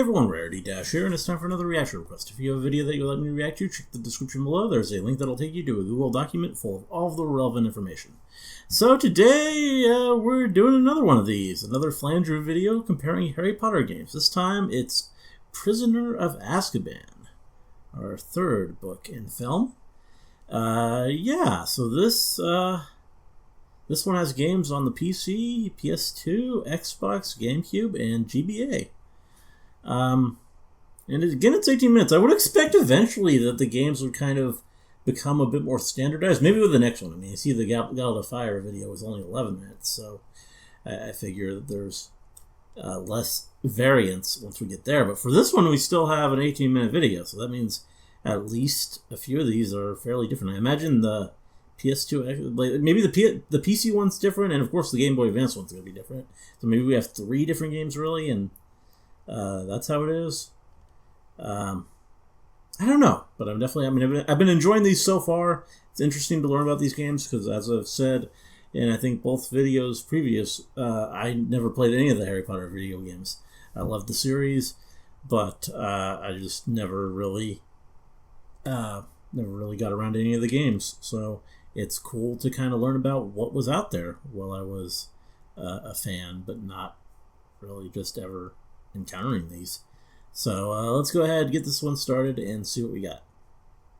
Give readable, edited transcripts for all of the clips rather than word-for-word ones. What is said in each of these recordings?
Hey everyone, Rarity Dash here, and it's time for another reaction request. If you have a video that you'd like me to react to, check the description below. There's a link that'll take you to a Google document full of all of the relevant information. So today, we're doing another one of these, another Flandrew video comparing Harry Potter games. This time, it's Prisoner of Azkaban, our third book in film. So this one has games on the PC, PS2, Xbox, GameCube, and GBA. And again, it's 18 minutes. I would expect eventually that the games would kind of become a bit more standardized. Maybe with the next one. I mean, you see the Goblet of Fire video was only 11 minutes, so I figure that there's less variance once we get there. But for this one, we still have an 18-minute video, so that means at least a few of these are fairly different. I imagine the PS2, maybe the PC one's different, and of course the Game Boy Advance one's going to be different. So maybe we have 3 different games, really, and that's how it is. I don't know, but I've been enjoying these so far. It's interesting to learn about these games because, as I've said in I think both videos previous, I never played any of the Harry Potter video games. I love the series, but I just never really got around to any of the games. So it's cool to kind of learn about what was out there while I was a fan, but not really just ever encountering these. So let's go ahead and get this one started and see what we got.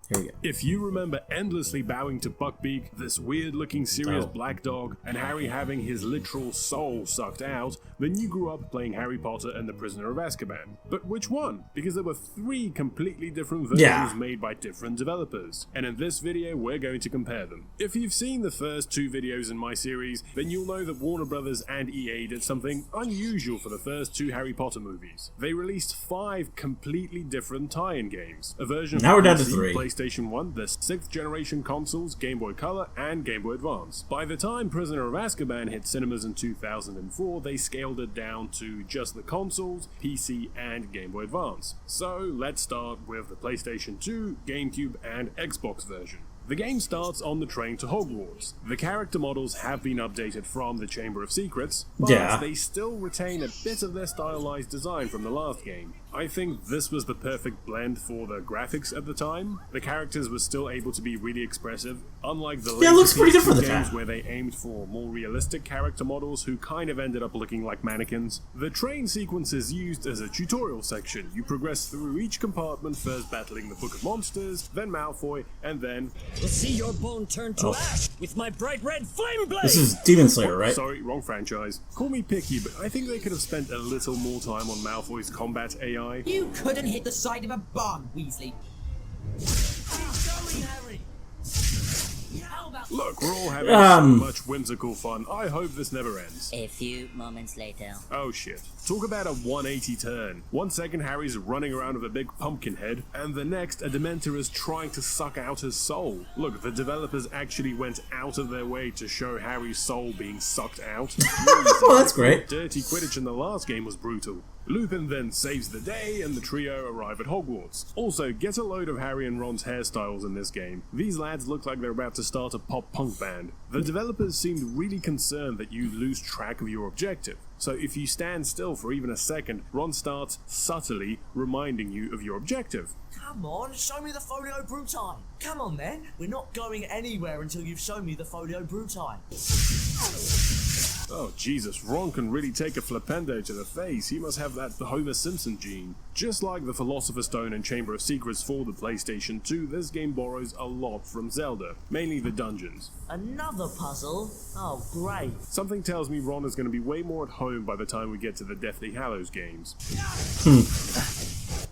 Here we go. If you remember endlessly bowing to Buckbeak, this weird-looking serious black dog, and Harry having his literal soul sucked out, then you grew up playing Harry Potter and the Prisoner of Azkaban. But which one? Because there were 3 completely different versions made by different developers, and in this video we're going to compare them. If you've seen the first 2 videos in my series, then you'll know that Warner Brothers and EA did something unusual for the first 2 Harry Potter movies. They released 5 completely different tie-in games. A version now we're down to PC, 3. PlayStation 1, the 6th generation consoles, Game Boy Color, and Game Boy Advance. By the time Prisoner of Azkaban hit cinemas in 2004, they scaled it down to just the consoles, PC, and Game Boy Advance. So let's start with the PlayStation 2, GameCube, and Xbox version. The game starts on the train to Hogwarts. The character models have been updated from the Chamber of Secrets, but they still retain a bit of their stylized design from the last game. I think this was the perfect blend for the graphics at the time. The characters were still able to be really expressive, unlike the later looks pretty good for the games time, where they aimed for more realistic character models who kind of ended up looking like mannequins. The train sequence is used as a tutorial section. You progress through each compartment, first battling the Book of Monsters, then Malfoy, and then... You'll see your bone turn to ash with my bright red flame blade! This is Demon Slayer, right? Sorry, wrong franchise. Call me picky, but I think they could have spent a little more time on Malfoy's combat AI. You couldn't hit the side of a barn, Weasley. Keep going, Harry. Look, we're all having so much whimsical fun. I hope this never ends. A few moments later. Oh shit. Talk about a 180 turn. 1 second Harry's running around with a big pumpkin head, and the next a Dementor is trying to suck out his soul. Look, the developers actually went out of their way to show Harry's soul being sucked out. Oh, that's great. Dirty Quidditch in the last game was brutal. Lupin then saves the day, and the trio arrive at Hogwarts. Also, get a load of Harry and Ron's hairstyles in this game. These lads look like they're about to start a pop-punk band. The developers seemed really concerned that you lose track of your objective. So if you stand still for even a second, Ron starts subtly reminding you of your objective. Come on, show me the Folio Brutile. Come on then, we're not going anywhere until you've shown me the Folio Brutile. Oh Jesus, Ron can really take a flipendo to the face. He must have that Homer Simpson gene. Just like the Philosopher's Stone and Chamber of Secrets for the PlayStation 2, this game borrows a lot from Zelda, mainly the dungeons. Another puzzle? Oh great. Something tells me Ron is going to be way more at home by the time we get to the Deathly Hallows games.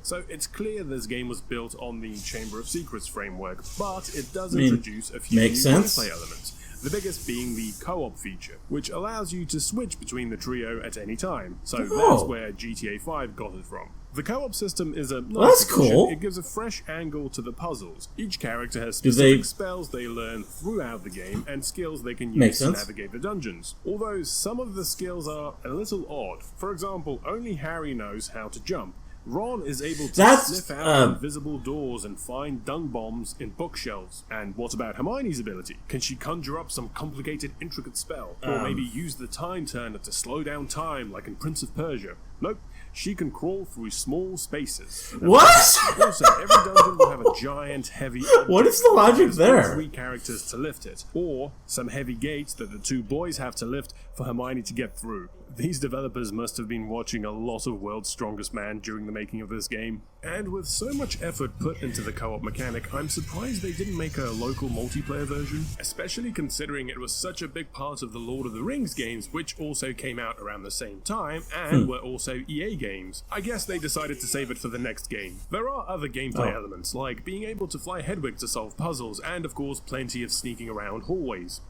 So it's clear this game was built on the Chamber of Secrets framework, but it does introduce a few new gameplay elements. The biggest being the co-op feature, which allows you to switch between the trio at any time. So that's where GTA 5 got it from. The co-op system is a nice addition. Cool. It gives a fresh angle to the puzzles. Each character has specific spells they learn throughout the game and skills they can use to navigate the dungeons. Although some of the skills are a little odd. For example, only Harry knows how to jump. Ron is able to sniff out invisible doors and find dung bombs in bookshelves. And what about Hermione's ability? Can she conjure up some complicated, intricate spell? Or maybe use the time turner to slow down time like in Prince of Persia? Nope. she can crawl through small spaces. What? Also, every dungeon will have a giant, heavy object. What is the logic there? 3 characters to lift it, or some heavy gates that the 2 boys have to lift for Hermione to get through. These developers must have been watching a lot of World's Strongest Man during the making of this game. And with so much effort put into the co-op mechanic, I'm surprised they didn't make a local multiplayer version, especially considering it was such a big part of the Lord of the Rings games, which also came out around the same time, and were also EA games. I guess they decided to save it for the next game. There are other gameplay elements, like being able to fly Hedwig to solve puzzles, and of course plenty of sneaking around hallways.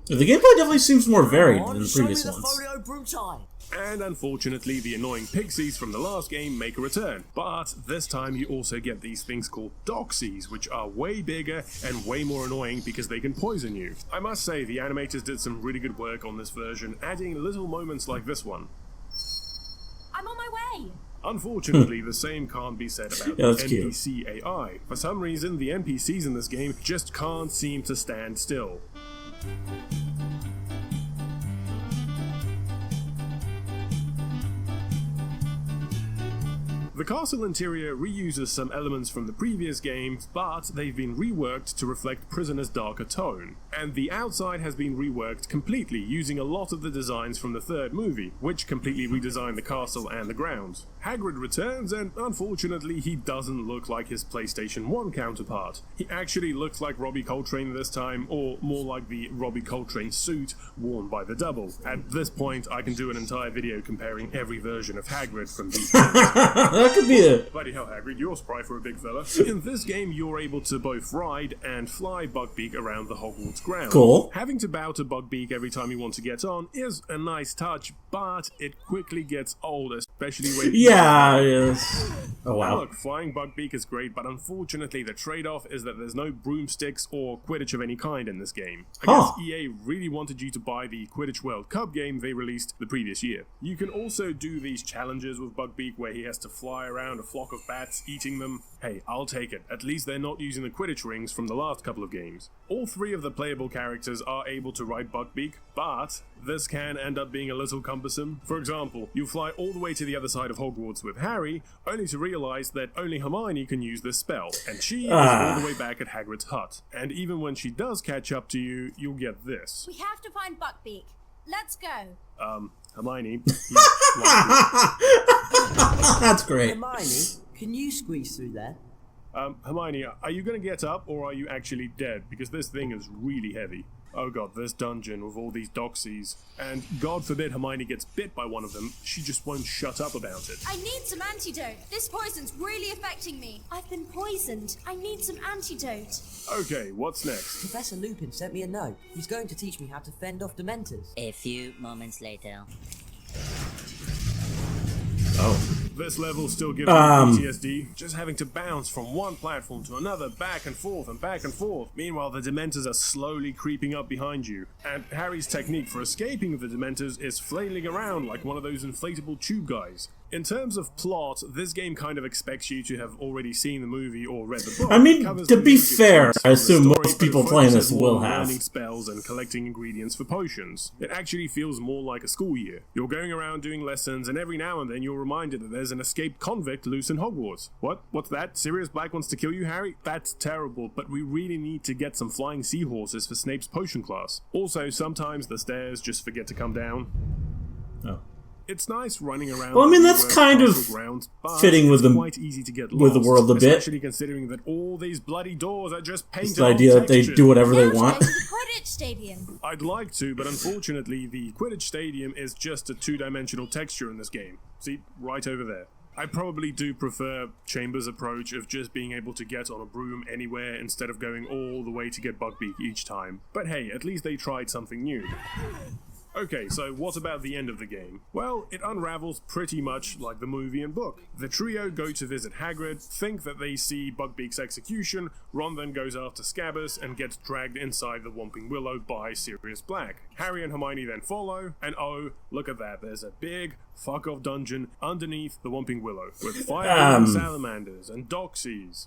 The gameplay definitely seems more varied than the previous show me the ones. folio brutai. And unfortunately, the annoying pixies from the last game make a return. But this time you also get these things called doxies, which are way bigger and way more annoying because they can poison you. I must say, the animators did some really good work on this version, adding little moments like this one. I'm on my way. Unfortunately, the same can't be said about the NPC cute. AI. For some reason, the NPCs in this game just can't seem to stand still. The castle interior reuses some elements from the previous games, but they've been reworked to reflect Prisoner's darker tone. And the outside has been reworked completely, using a lot of the designs from the third movie, which completely redesigned the castle and the grounds. Hagrid returns, and unfortunately he doesn't look like his PlayStation 1 counterpart. He actually looks like Robbie Coltrane this time, or more like the Robbie Coltrane suit worn by the Double. At this point, I can do an entire video comparing every version of Hagrid from these games. That could be it. Bloody hell, Hagrid, you're spry for a big fella. In this game, you're able to both ride and fly Buckbeak around the Hogwarts grounds. Cool. Having to bow to Buckbeak every time you want to get on is a nice touch, but it quickly gets old, especially when... Yeah, yes. Oh, wow. Look, flying Buckbeak is great, but unfortunately the trade-off is that there's no broomsticks or Quidditch of any kind in this game. I guess EA really wanted you to buy the Quidditch World Cup game they released the previous year. You can also do these challenges with Buckbeak where he has to fly around a flock of bats, eating them. Hey, I'll take it. At least they're not using the Quidditch rings from the last couple of games. All 3 of the playable characters are able to ride Buckbeak, but this can end up being a little cumbersome. For example, you fly all the way to the other side of Hogwarts with Harry, only to realize that only Hermione can use this spell, and she is all the way back at Hagrid's hut. And even when she does catch up to you, you'll get this. We have to find Buckbeak. Let's go. Hermione, That's great. Hermione, can you squeeze through there? Hermione, are you going to get up, or are you actually dead? Because this thing is really heavy. Oh god, this dungeon with all these doxies. And God forbid Hermione gets bit by one of them, she just won't shut up about it. I need some antidote. This poison's really affecting me. I've been poisoned. I need some antidote. Okay, what's next? Professor Lupin sent me a note. He's going to teach me how to fend off Dementors. A few moments later. Oh. This level still gives me PTSD, just having to bounce from one platform to another, back and forth and back and forth. Meanwhile, the Dementors are slowly creeping up behind you, and Harry's technique for escaping the Dementors is flailing around like one of those inflatable tube guys. In terms of plot, this game kind of expects you to have already seen the movie or read the book. I mean, to be fair, I assume most people playing this will have. Learning spells and collecting ingredients for potions. It actually feels more like a school year. You're going around doing lessons, and every now and then you're reminded that there's an escaped convict loose in Hogwarts. What? What's that? Sirius Black wants to kill you, Harry? That's terrible, but we really need to get some flying seahorses for Snape's potion class. Also, sometimes the stairs just forget to come down. Oh. It's nice running around. Well, I mean, that's kind of grounds, fitting with quite easy to get with the lost, world a bit. Especially considering that all these bloody doors are just painted. It's the idea that they do whatever they want. Now to the Quidditch Stadium. I'd like to, but unfortunately, the Quidditch Stadium is just a 2-dimensional texture in this game. See, right over there. I probably do prefer Chambers' approach of just being able to get on a broom anywhere instead of going all the way to get Buckbeak each time. But hey, at least they tried something new. Okay, so what about the end of the game? Well, it unravels pretty much like the movie and book. The trio go to visit Hagrid, think that they see Buckbeak's execution, Ron then goes after Scabbers and gets dragged inside the Whomping Willow by Sirius Black. Harry and Hermione then follow, and oh, look at that, there's a big fuck-off dungeon underneath the Whomping Willow, with fire and salamanders and doxies.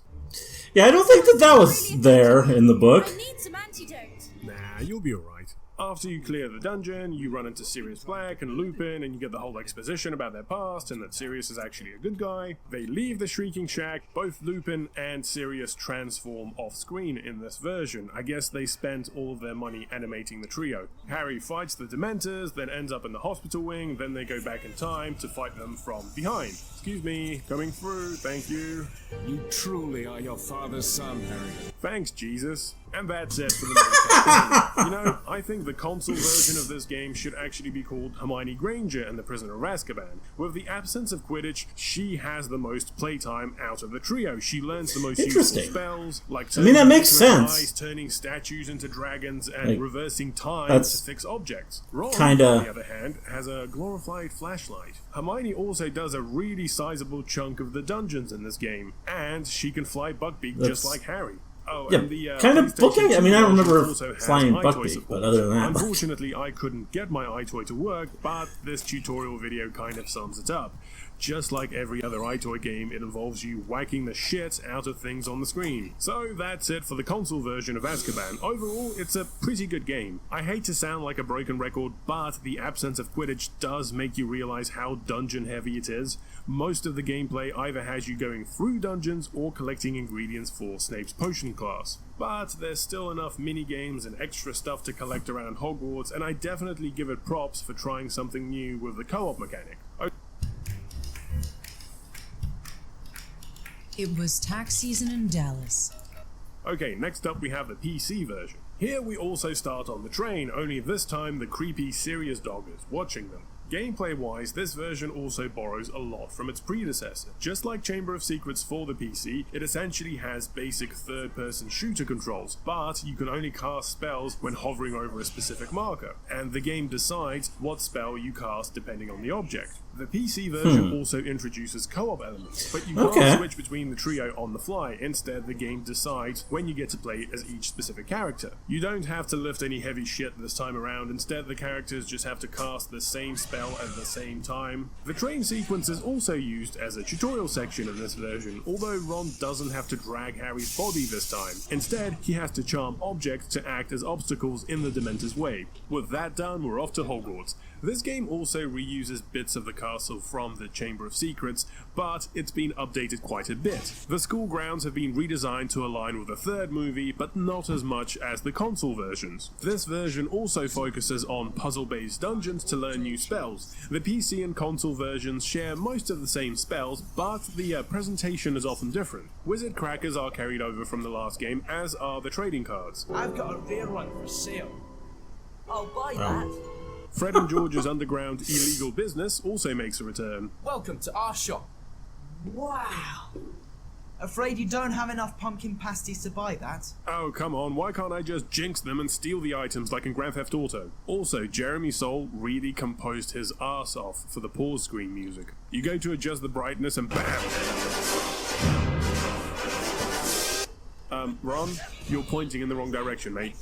Yeah, I don't think that was there in the book. I need some antidote. Nah, you'll be alright. After you clear the dungeon, you run into Sirius Black and Lupin, and you get the whole exposition about their past and that Sirius is actually a good guy. They leave the Shrieking Shack. Both Lupin and Sirius transform off-screen in this version. I guess they spent all of their money animating the trio. Harry fights the Dementors, then ends up in the hospital wing, then they go back in time to fight them from behind. Excuse me, coming through, thank you. You truly are your father's son, Harry. Thanks, Jesus. And that's it for the main campaign. You know, I think the console version of this game should actually be called Hermione Granger and the Prisoner of Azkaban. With the absence of Quidditch, she has the most playtime out of the trio. She learns the most useful spells, like that makes sense. Ice, turning statues into dragons, and reversing time to fix objects. Ron, kinda... on the other hand, has a glorified flashlight. Hermione also does a really sizable chunk of the dungeons in this game, and she can fly Buckbeak just like Harry. Oh, yeah, and the kind of booking. I mean, I don't remember flying Buckbeak, but other than that, unfortunately, I couldn't get my iToy to work. But this tutorial video kind of sums it up. Just like every other iToy game, it involves you whacking the shit out of things on the screen. So that's it for the console version of Azkaban. Overall, it's a pretty good game. I hate to sound like a broken record, but the absence of Quidditch does make you realize how dungeon heavy it is. Most of the gameplay either has you going through dungeons or collecting ingredients for Snape's potion class. But there's still enough mini-games and extra stuff to collect around Hogwarts, and I definitely give it props for trying something new with the co-op mechanic. It was tax season in Dallas. Okay, next up we have the PC version. Here we also start on the train, only this time the creepy Sirius dog is watching them. Gameplay-wise, this version also borrows a lot from its predecessor. Just like Chamber of Secrets for the PC, it essentially has basic third-person shooter controls, but you can only cast spells when hovering over a specific marker, and the game decides what spell you cast depending on the object. The PC version also introduces co-op elements, but you can't switch between the trio on the fly. Instead, the game decides when you get to play as each specific character. You don't have to lift any heavy shit this time around. Instead, the characters just have to cast the same spell at the same time. The train sequence is also used as a tutorial section in this version, although Ron doesn't have to drag Harry's body this time. Instead, he has to charm objects to act as obstacles in the Dementor's way. With that done, we're off to Hogwarts. This game also reuses bits of the castle from the Chamber of Secrets, but it's been updated quite a bit. The school grounds have been redesigned to align with the third movie, but not as much as the console versions. This version also focuses on puzzle-based dungeons to learn new spells. The PC and console versions share most of the same spells, but the presentation is often different. Wizard Crackers are carried over from the last game, as are the trading cards. I've got a rear one for sale. I'll buy that. Fred and George's underground illegal business also makes a return. Welcome to our shop. Wow. Afraid you don't have enough pumpkin pasties to buy that? Oh, come on, why can't I just jinx them and steal the items like in Grand Theft Auto? Also, Jeremy Soule really composed his ass off for the pause screen music. You go to adjust the brightness and BAM! Ron, you're pointing in the wrong direction, mate.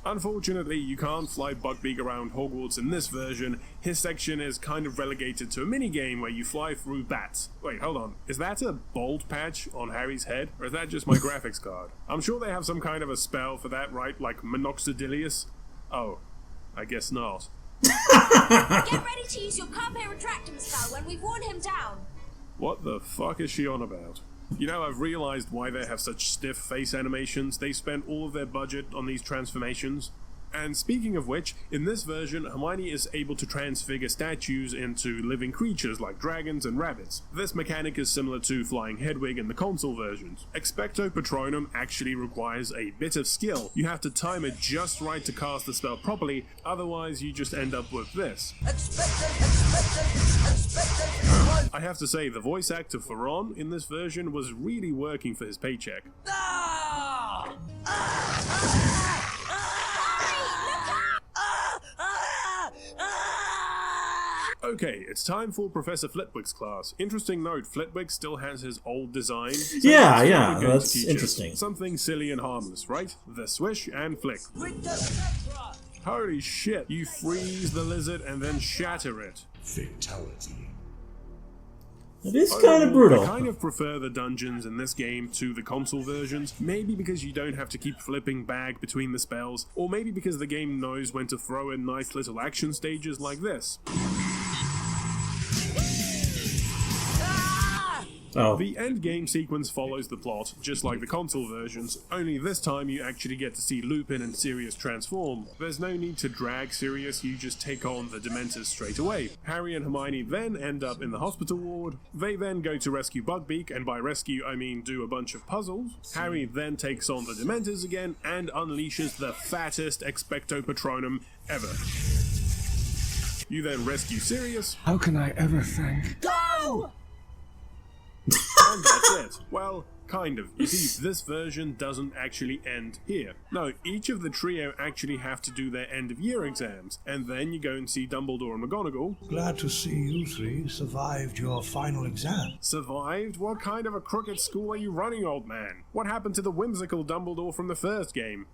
Unfortunately, you can't fly Buckbeak around Hogwarts in this version. His section is kind of relegated to a mini-game where you fly through bats. Wait, hold on. Is that a bald patch on Harry's head? Or is that just my graphics card? I'm sure they have some kind of a spell for that, right? Like Minoxidilius? Oh, I guess not. Get ready to use your Carpe Retractum spell when we've worn him down. What the fuck is she on about? You know, I've realized why they have such stiff face animations. They spent all of their budget on these transformations. And speaking of which, in this version, Hermione is able to transfigure statues into living creatures like dragons and rabbits. This mechanic is similar to Flying Hedwig in the console versions. Expecto Patronum actually requires a bit of skill. You have to time it just right to cast the spell properly, otherwise you just end up with this. I have to say, the voice actor for Ron in this version was really working for his paycheck. Okay, it's time for Professor Flitwick's class. Interesting note, Flitwick still has his old design. So yeah, that's interesting. Something silly and harmless, right? The swish and flick. Holy shit, you freeze the lizard and then shatter it. Fatality. It is kind of brutal. I kind of prefer the dungeons in this game to the console versions, maybe because you don't have to keep flipping back between the spells, or maybe because the game knows when to throw in nice little action stages like this. Oh. The end game sequence follows the plot, just like the console versions, only this time you actually get to see Lupin and Sirius transform. There's no need to drag Sirius, you just take on the Dementors straight away. Harry and Hermione then end up in the hospital ward. They then go to rescue Buckbeak, and by rescue I mean do a bunch of puzzles. Harry then takes on the Dementors again and unleashes the fattest Expecto Patronum ever. You then rescue Sirius. How can I ever thank? Go! And that's it. Well, kind of. You see, this version doesn't actually end here. No, each of the trio actually have to do their end-of-year exams, and then you go and see Dumbledore and McGonagall. Glad to see you three survived your final exam. Survived? What kind of a crooked school are you running, old man? What happened to the whimsical Dumbledore from the first game?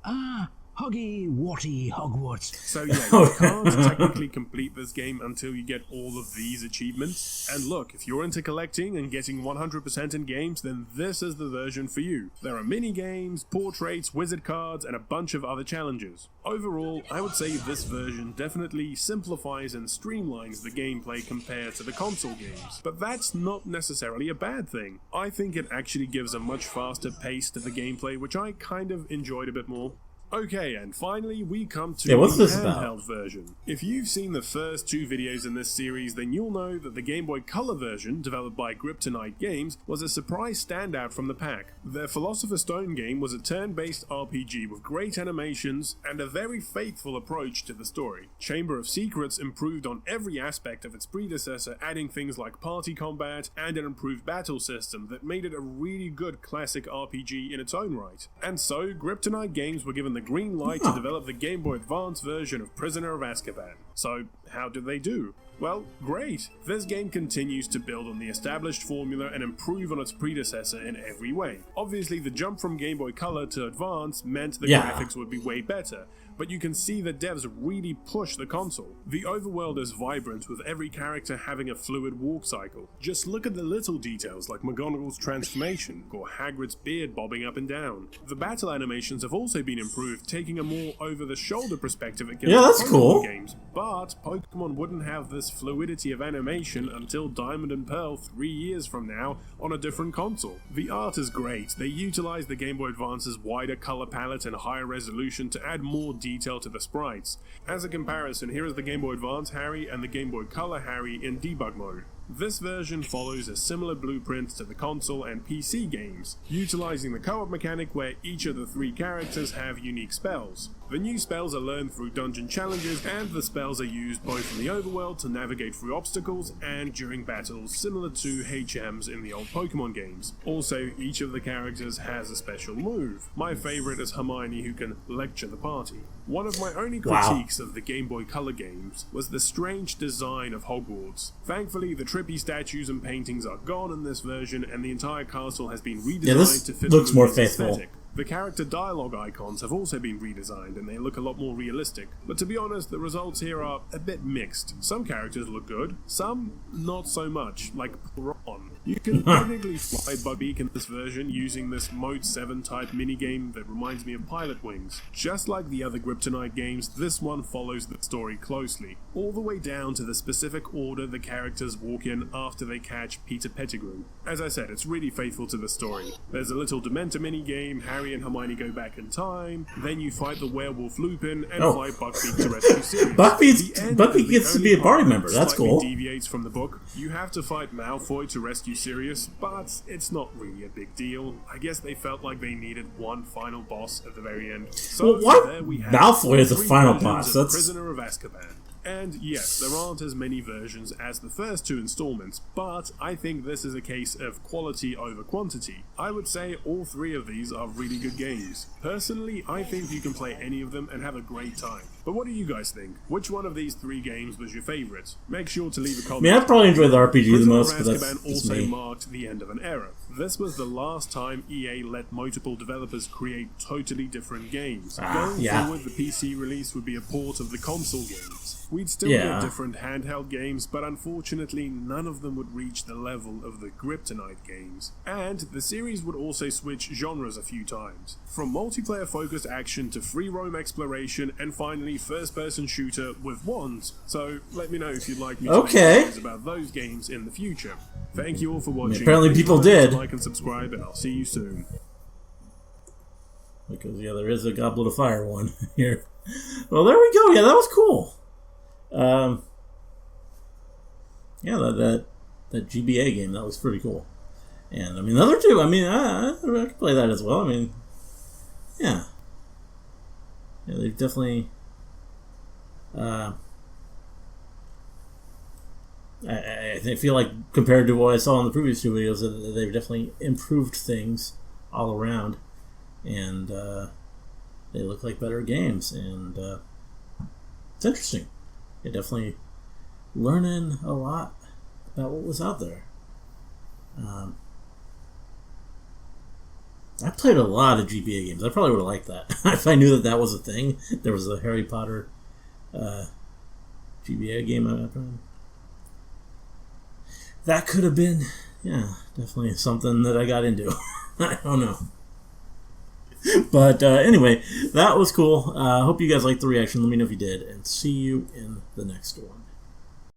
Huggy Watty Hogwarts. So yeah, you can't technically complete this game until you get all of these achievements. And look, if you're into collecting and getting 100% in games, then this is the version for you. There are mini-games, portraits, wizard cards, and a bunch of other challenges. Overall, I would say this version definitely simplifies and streamlines the gameplay compared to the console games. But that's not necessarily a bad thing. I think it actually gives a much faster pace to the gameplay, which I kind of enjoyed a bit more. Okay, and finally we come to the handheld version. If you've seen the first two videos in this series, then you'll know that the Game Boy Color version, developed by Kryptonite Games, was a surprise standout from the pack. Their Philosopher's Stone game was a turn-based RPG with great animations and a very faithful approach to the story. Chamber of Secrets improved on every aspect of its predecessor, adding things like party combat and an improved battle system that made it a really good classic RPG in its own right. And so, Kryptonite Games were given the green light to develop the Game Boy Advance version of Prisoner of Azkaban. So, how did they do? Well, great! This game continues to build on the established formula and improve on its predecessor in every way. Obviously, the jump from Game Boy Color to Advance meant the graphics would be way better, but you can see that devs really push the console. The overworld is vibrant, with every character having a fluid walk cycle. Just look at the little details like McGonagall's transformation, or Hagrid's beard bobbing up and down. The battle animations have also been improved, taking a more over-the-shoulder perspective against that's Pokemon cool. games. But Pokemon wouldn't have this fluidity of animation until Diamond and Pearl 3 years from now on a different console. The art is great. They utilize the Game Boy Advance's wider color palette and higher resolution to add more detail to the sprites. As a comparison, here is the Game Boy Advance Harry and the Game Boy Color Harry in debug mode. This version follows a similar blueprint to the console and PC games, utilizing the co-op mechanic where each of the three characters have unique spells. The new spells are learned through dungeon challenges, and the spells are used both in the overworld to navigate through obstacles and during battles, similar to HMs in the old Pokemon games. Also, each of the characters has a special move. My favorite is Hermione, who can lecture the party. One of my only critiques of the Game Boy Color games was the strange design of Hogwarts. Thankfully, the trippy statues and paintings are gone in this version, and the entire castle has been redesigned to fit the movie's aesthetic. The character dialogue icons have also been redesigned, and they look a lot more realistic. But to be honest, the results here are a bit mixed. Some characters look good, some not so much, like Ron. You can technically fly Buckbeak in this version using this Mode 7 type minigame that reminds me of Pilot Wings. Just like the other Kryptonite games, this one follows the story closely, all the way down to the specific order the characters walk in after they catch Peter Pettigrew. As I said, it's really faithful to the story. There's a little Dementor minigame, Harry and Hermione go back in time, then you fight the werewolf Lupin and fly Buckbeak to rescue Sirius. Buckbeak gets to be a party member, that's cool. Deviates from the book. You have to fight Malfoy to rescue Sirius, but it's not really a big deal. I guess they felt like they needed one final boss at the very end. So there we have Malfoy is the final boss. That's Prisoner of Azkaban. And yes, there aren't as many versions as the first two installments, but I think this is a case of quality over quantity. I would say all three of these are really good games. Personally, I think you can play any of them and have a great time. But what do you guys think? Which one of these 3 games was your favourite? Make sure to leave a I comment. mean, I probably enjoyed the RPG the Prisoner most, of but that's Azkaban just also me. marked the end of an era. This was the last time EA let multiple developers create totally different games. Going forward, the PC release would be a port of the console games. We'd still get different handheld games, but unfortunately none of them would reach the level of the Kryptonite games. And the series would also switch genres a few times. From multiplayer-focused action to free roam exploration, and finally first-person shooter with wands. So let me know if you'd like me to make videos about those games in the future. Thank you all for watching. Apparently people did. Like and subscribe, and I'll see you soon. Because, yeah, there is a Goblet of Fire one here. Well, there we go. Yeah, that was cool. Yeah, that GBA game, that was pretty cool. And, I mean, the other two, I mean, I could play that as well. I mean, yeah. Yeah, they've definitely... I feel like, compared to what I saw in the previous 2 videos, that they've definitely improved things all around. And they look like better games. And it's interesting. You're definitely learning a lot about what was out there. I played a lot of GBA games. I probably would have liked that. If I knew that was a thing. There was a Harry Potter GBA game I played. That could have been, yeah, definitely something that I got into. I don't know. But anyway, that was cool. Hope you guys liked the reaction. Let me know if you did. And see you in the next one.